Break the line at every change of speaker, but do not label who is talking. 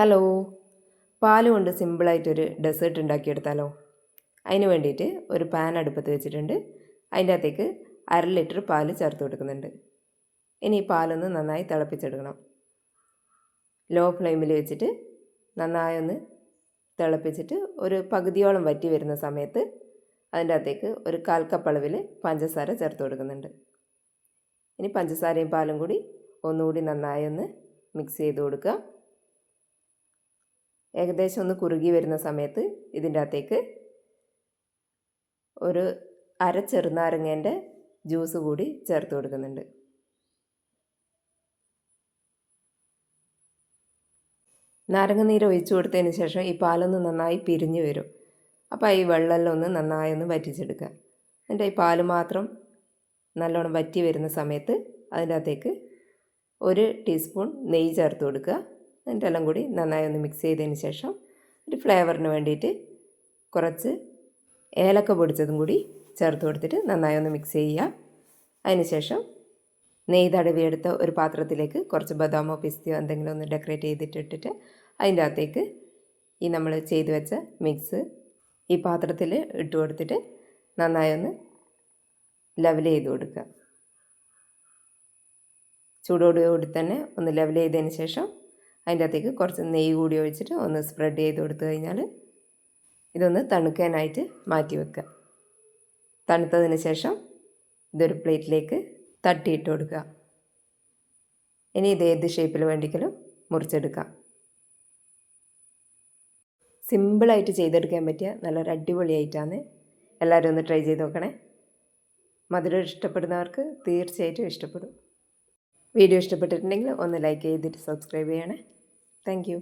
Hello, പാൽ കൊണ്ട് സിമ്പിളായിട്ടൊരു desert ഉണ്ടാക്കിയെടുത്താലോ? അതിന് വേണ്ടിയിട്ട് ഒരു പാൻ അടുപ്പത്ത് വെച്ചിട്ടുണ്ട്. അതിൻ്റെ അകത്തേക്ക് 1/2 ലിറ്റർ പാൽ ചേർത്ത് കൊടുക്കുന്നുണ്ട്. ഇനി ഈ പാലൊന്ന് നന്നായി തിളപ്പിച്ചെടുക്കണം. ലോ ഫ്ലെയിമിൽ വെച്ചിട്ട് നന്നായി ഒന്ന് തിളപ്പിച്ചിട്ട് ഒരു പകുതിയോളം വറ്റി വരുന്ന സമയത്ത് അതിൻ്റെ അകത്തേക്ക് ഒരു 1/4 കപ്പ് അളവിൽ പഞ്ചസാര ചേർത്ത് കൊടുക്കുന്നുണ്ട്. ഇനി പഞ്ചസാരയും പാലും കൂടി ഒന്നുകൂടി നന്നായി ഒന്ന് മിക്സ് ചെയ്ത് കൊടുക്കുക. ഏകദേശം ഒന്ന് കുറുകി വരുന്ന സമയത്ത് ഇതിൻ്റെ അകത്തേക്ക് ഒരു അര ചെറുനാരങ്ങേൻ്റെ ജ്യൂസ് കൂടി ചേർത്ത് കൊടുക്കുന്നുണ്ട്. നാരങ്ങ നീര് ഒഴിച്ചു കൊടുത്തതിന് ശേഷം ഈ പാലൊന്ന് നന്നായി പിരിഞ്ഞു വരും. അപ്പോൾ ഈ വെള്ളമെല്ലാം ഒന്ന് നന്നായി ഒന്ന് വറ്റിച്ചെടുക്കുക. എന്നിട്ട് ഈ പാല് മാത്രം നല്ലോണം വറ്റി വരുന്ന സമയത്ത് അതിൻ്റെ അകത്തേക്ക് 1 ടീസ്പൂൺ നെയ്യ് ചേർത്ത് കൊടുക്കുക. എന്നിട്ടെല്ലാം കൂടി നന്നായി ഒന്ന് മിക്സ് ചെയ്തതിന് ശേഷം ഒരു ഫ്ലേവറിന് വേണ്ടിയിട്ട് കുറച്ച് ഏലക്ക പൊടിച്ചതും കൂടി ചേർത്ത് കൊടുത്തിട്ട് നന്നായി ഒന്ന് മിക്സ് ചെയ്യുക. അതിന് ശേഷം നെയ്യ് തടവിയെടുത്ത ഒരു പാത്രത്തിലേക്ക് കുറച്ച് ബദാമോ പിസ്തയോ എന്തെങ്കിലും ഒന്ന് ഡെക്കറേറ്റ് ചെയ്തിട്ടിട്ട് അതിൻ്റെ അകത്തേക്ക് ഈ നമ്മൾ ചെയ്ത് വെച്ച മിക്സ് ഈ പാത്രത്തിൽ ഇട്ട് കൊടുത്തിട്ട് നന്നായി ഒന്ന് ലെവൽ ചെയ്ത് കൊടുക്കുക. ചൂടോടുകൂടി തന്നെ ഒന്ന് ലെവൽ ചെയ്തതിന് ശേഷം അതിൻ്റെ അകത്തേക്ക് കുറച്ച് നെയ്യ് കൂടി ഒഴിച്ചിട്ട് ഒന്ന് സ്പ്രെഡ് ചെയ്ത് കൊടുത്തു കഴിഞ്ഞാൽ ഇതൊന്ന് തണുക്കാനായിട്ട് മാറ്റി വെക്കുക. തണുത്തതിന് ശേഷം ഇതൊരു പ്ലേറ്റിലേക്ക് തട്ടിയിട്ട് കൊടുക്കുക. ഇനി ഇത് ഏത് ഷേപ്പിൽ വേണ്ടിക്കലും മുറിച്ചെടുക്കാം. സിമ്പിളായിട്ട് ചെയ്തെടുക്കാൻ പറ്റിയ നല്ലൊരു അടിപൊളിയായിട്ടാണ്. എല്ലാവരും ഒന്ന് ട്രൈ ചെയ്ത് നോക്കണേ. മധുരം ഇഷ്ടപ്പെടുന്നവർക്ക് തീർച്ചയായിട്ടും ഇഷ്ടപ്പെടും. വീഡിയോ ഇഷ്ടപ്പെട്ടിട്ടുണ്ടെങ്കിൽ ഒന്ന് ലൈക്ക് ചെയ്തിട്ട് സബ്സ്ക്രൈബ് ചെയ്യണേ. Thank you.